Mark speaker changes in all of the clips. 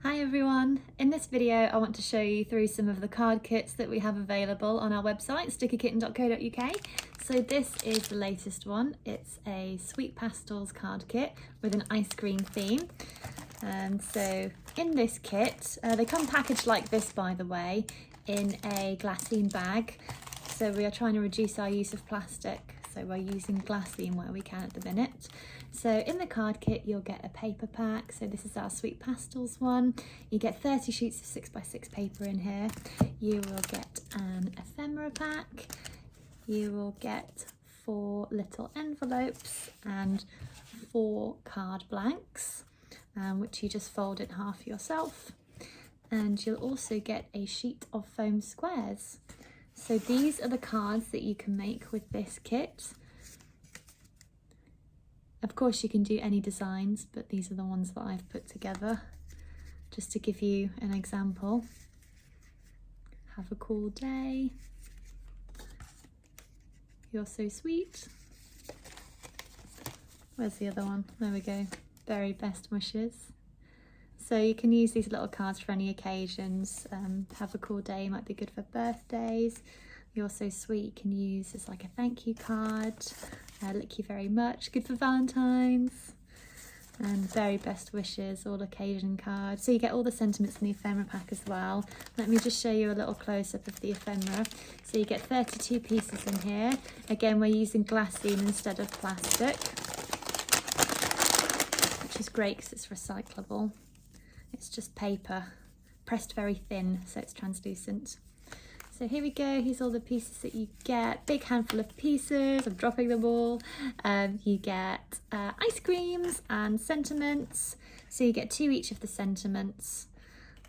Speaker 1: Hi everyone! In this video I want to show you through some of the card kits that we have available on our website stickerkitten.co.uk. So this is the latest one. It's a Sweet Pastels card kit with an ice cream theme. So in this kit, they come packaged like this, by the way, in a glassine bag. So we are trying to reduce our use of plastic, so we're using glassine where we can at the minute. So in the card kit you'll get a paper pack. So this is our Sweet Pastels one. You get 30 sheets of 6x6 paper in here. You will get an ephemera pack. You will get 4 little envelopes and 4 card blanks, which you just fold in half yourself. And you'll also get a sheet of foam squares. So these are the cards that you can make with this kit. Of course you can do any designs, but these are the ones that I've put together just to give you an example. Have a cool day. You're so sweet. Where's the other one? There we go. Very best wishes. So you can use these little cards for any occasions. Have a cool day might be good for birthdays. You're so sweet, you can use as like a thank you card. Lick you very much, good for Valentine's. And very best wishes, all occasion cards. So you get all the sentiments in the ephemera pack as well. Let me just show you a little close-up of the ephemera. So you get 32 pieces in here. Again, we're using glassine instead of plastic, which is great because it's recyclable. It's just paper, pressed very thin, so it's translucent. So here we go, here's all the pieces that you get. Big handful of pieces, I'm dropping them all. You get ice creams and sentiments. So you get 2 each of the sentiments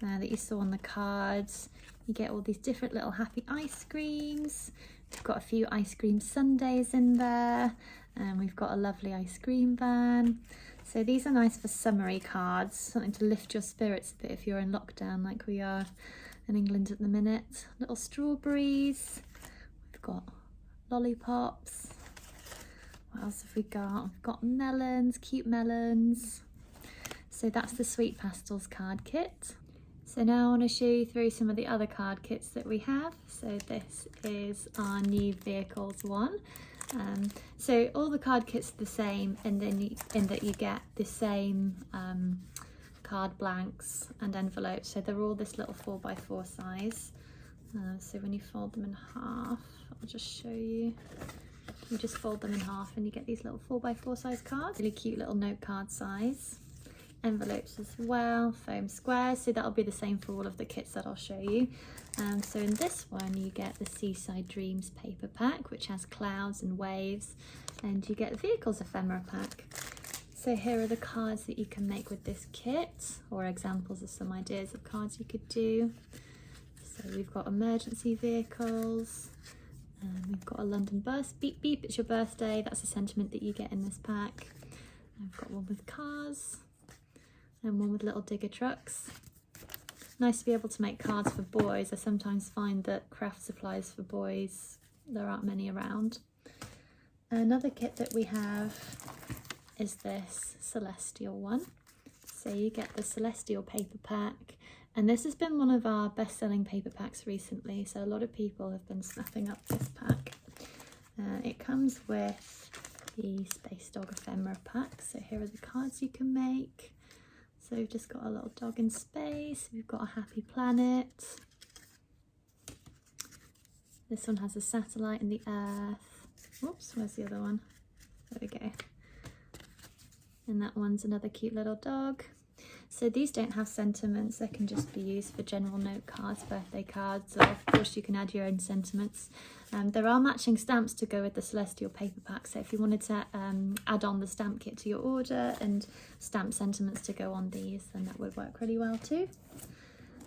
Speaker 1: that you saw on the cards. You get all these different little happy ice creams. We've got a few ice cream sundaes in there. And we've got a lovely ice cream van. So these are nice for summery cards, something to lift your spirits a bit if you're in lockdown like we are in England at the minute. Little strawberries. We've got lollipops. What else have we got? We've got melons, cute melons. So that's the Sweet Pastels card kit. So now I want to show you through some of the other card kits that we have. So this is our new vehicles one. So all the card kits are the same, and then in that you get the same card blanks and envelopes. So they're all this little 4x4 size. So when you fold them in half, I'll just show you. You just fold them in half and you get these little 4x4 size cards. Really cute little note card size. Envelopes as well, foam squares, so that'll be the same for all of the kits that I'll show you. So in this one you get the Seaside Dreams paper pack, which has clouds and waves, and you get the vehicles ephemera pack. So here are the cards that you can make with this kit, or examples of some ideas of cards you could do. So we've got emergency vehicles, we've got a London bus, beep beep, it's your birthday, that's a sentiment that you get in this pack. I've got one with cars, and one with little digger trucks. Nice to be able to make cards for boys. I sometimes find that craft supplies for boys, there aren't many around. Another kit that we have is this Celestial one. So you get the Celestial paper pack, and this has been one of our best-selling paper packs recently, so a lot of people have been snapping up this pack. It comes with the Space Dog ephemera pack, so here are the cards you can make. So we've just got a little dog in space, we've got a happy planet. This one has a satellite in the earth. Whoops, where's the other one? There we go. And that one's another cute little dog. So these don't have sentiments, they can just be used for general note cards, birthday cards, or of course you can add your own sentiments. There are matching stamps to go with the Celestial paper pack, so if you wanted to add on the stamp kit to your order and stamp sentiments to go on these, then that would work really well too.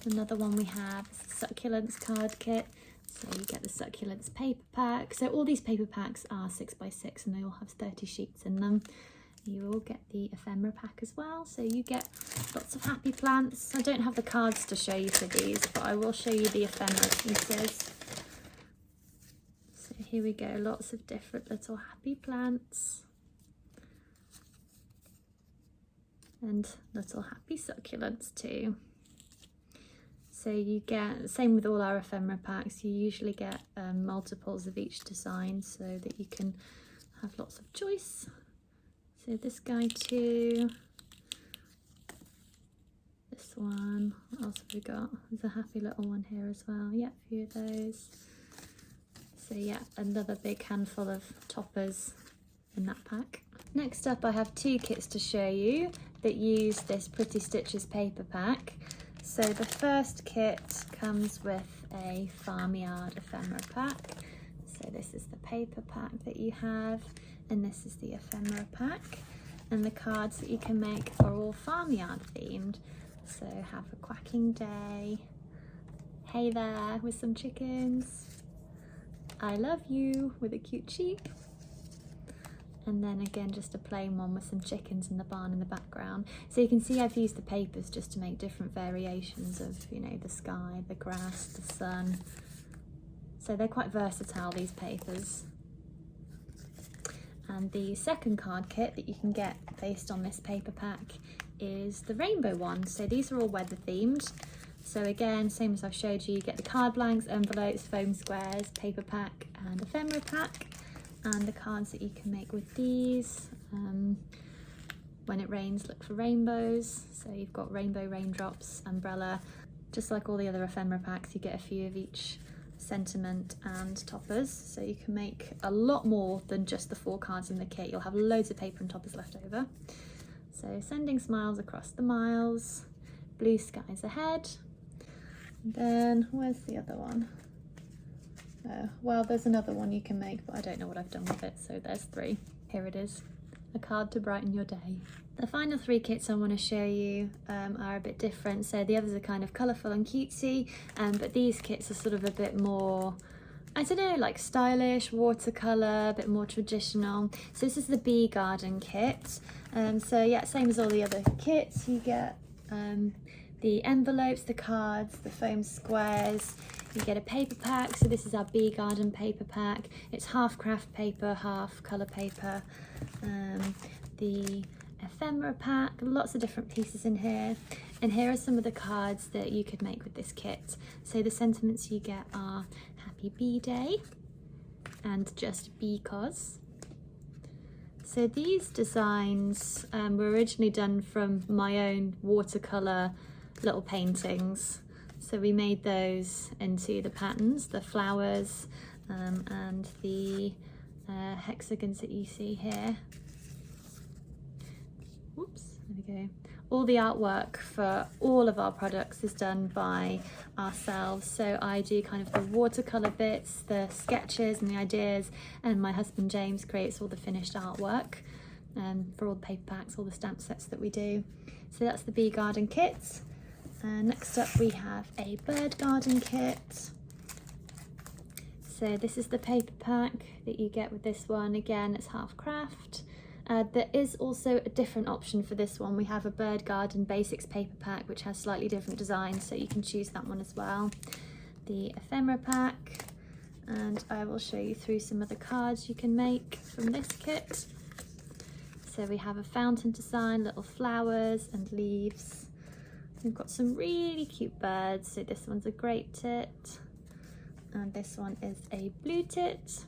Speaker 1: Another one we have is the Succulents card kit. So you get the Succulents paper pack. So all these paper packs are 6x6 and they all have 30 sheets in them. You will get the ephemera pack as well, so you get lots of happy plants. I don't have the cards to show you for these, but I will show you the ephemera pieces. So here we go, lots of different little happy plants and little happy succulents too. So you get, same with all our ephemera packs, you usually get multiples of each design so that you can have lots of choice. So this guy too, this one, what else have we got? There's a happy little one here as well. Yeah, a few of those. So yeah, another big handful of toppers in that pack. Next up I have two kits to show you that use this Pretty Stitches paper pack. So the first kit comes with a farmyard ephemera pack. So this is the paper pack that you have, and this is the ephemera pack. And the cards that you can make are all farmyard themed. So have a quacking day, hey there with some chickens, I love you with a cute sheep, and then again just a plain one with some chickens in the barn in the background. So you can see I've used the papers just to make different variations of, you know, the sky, the grass, the sun. So they're quite versatile, these papers. And the second card kit that you can get based on this paper pack is the rainbow one. So these are all weather themed. So again, same as I've showed you, you get the card blanks, envelopes, foam squares, paper pack and ephemera pack. And the cards that you can make with these. When it rains, look for rainbows. So you've got rainbow, raindrops, umbrella. Just like all the other ephemera packs, you get a few of each sentiment and toppers. So you can make a lot more than just the 4 cards in the kit. You'll have loads of paper and toppers left over. So sending smiles across the miles, blue skies ahead. And then where's the other one? Well, there's another one you can make, but I don't know what I've done with it, so there's 3. Here it is, a card to brighten your day. The final 3 kits I want to show you are a bit different. So the others are kind of colourful and cutesy, but these kits are sort of a bit more, I don't know, like stylish, watercolour, a bit more traditional. So this is the Bee Garden kit. So yeah, same as all the other kits, you get the envelopes, the cards, the foam squares. You get a paper pack, so this is our Bee Garden paper pack. It's half craft paper, half colour paper. The ephemera pack, lots of different pieces in here. And here are some of the cards that you could make with this kit. So the sentiments you get are Happy Bee Day and Just Because. So these designs were originally done from my own watercolour little paintings. So we made those into the patterns, the flowers and the hexagons that you see here. Whoops, there we go. All the artwork for all of our products is done by ourselves. So I do kind of the watercolour bits, the sketches and the ideas, and my husband James creates all the finished artwork for all the paper packs, all the stamp sets that we do. So that's the Bee Garden kit. Next up we have a bird garden kit. So this is the paper pack that you get with this one. Again, it's half craft. There is also a different option for this one. We have a bird garden basics paper pack which has slightly different designs, so you can choose that one as well. The ephemera pack, and I will show you through some of the cards you can make from this kit. So we have a fountain design, little flowers and leaves. We've got some really cute birds. So this one's a grape tit, and this one is a blue tit.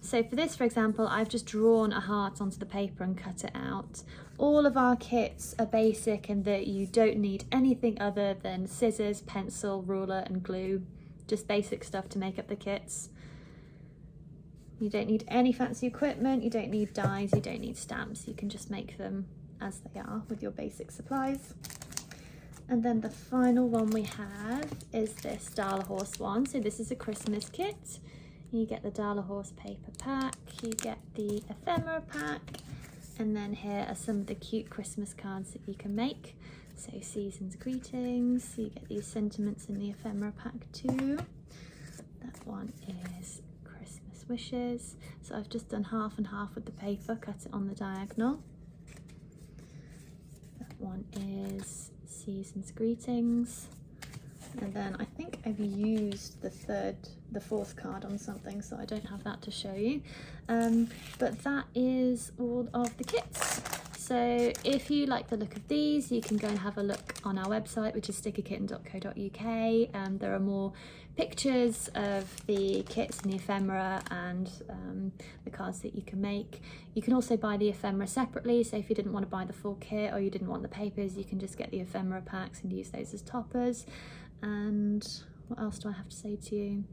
Speaker 1: So for this, for example, I've just drawn a heart onto the paper and cut it out. All of our kits are basic in that you don't need anything other than scissors, pencil, ruler and glue. Just basic stuff to make up the kits. You don't need any fancy equipment, you don't need dies, you don't need stamps. You can just make them as they are with your basic supplies. And then the final one we have is this Darla Horse one. So this is a Christmas kit. You get the Darla Horse paper pack, you get the ephemera pack, and then here are some of the cute Christmas cards that you can make. So season's greetings, you get these sentiments in the ephemera pack too. That one is Christmas wishes. So I've just done half and half with the paper, cut it on the diagonal. That one is season's greetings, and then I think I've used the fourth card on something, so I don't have that to show you, but that is all of the kits. So if you like the look of these, you can go and have a look on our website, which is stickerkitten.co.uk. There are more pictures of the kits and the ephemera and the cards that you can make. You can also buy the ephemera separately, so if you didn't want to buy the full kit or you didn't want the papers, you can just get the ephemera packs and use those as toppers. And what else do I have to say to you?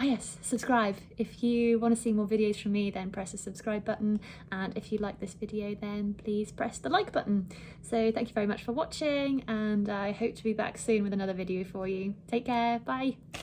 Speaker 1: Yes, subscribe. If you want to see more videos from me, then press the subscribe button, and if you like this video, then please press the like button. So thank you very much for watching, and I hope to be back soon with another video for you. Take care, bye.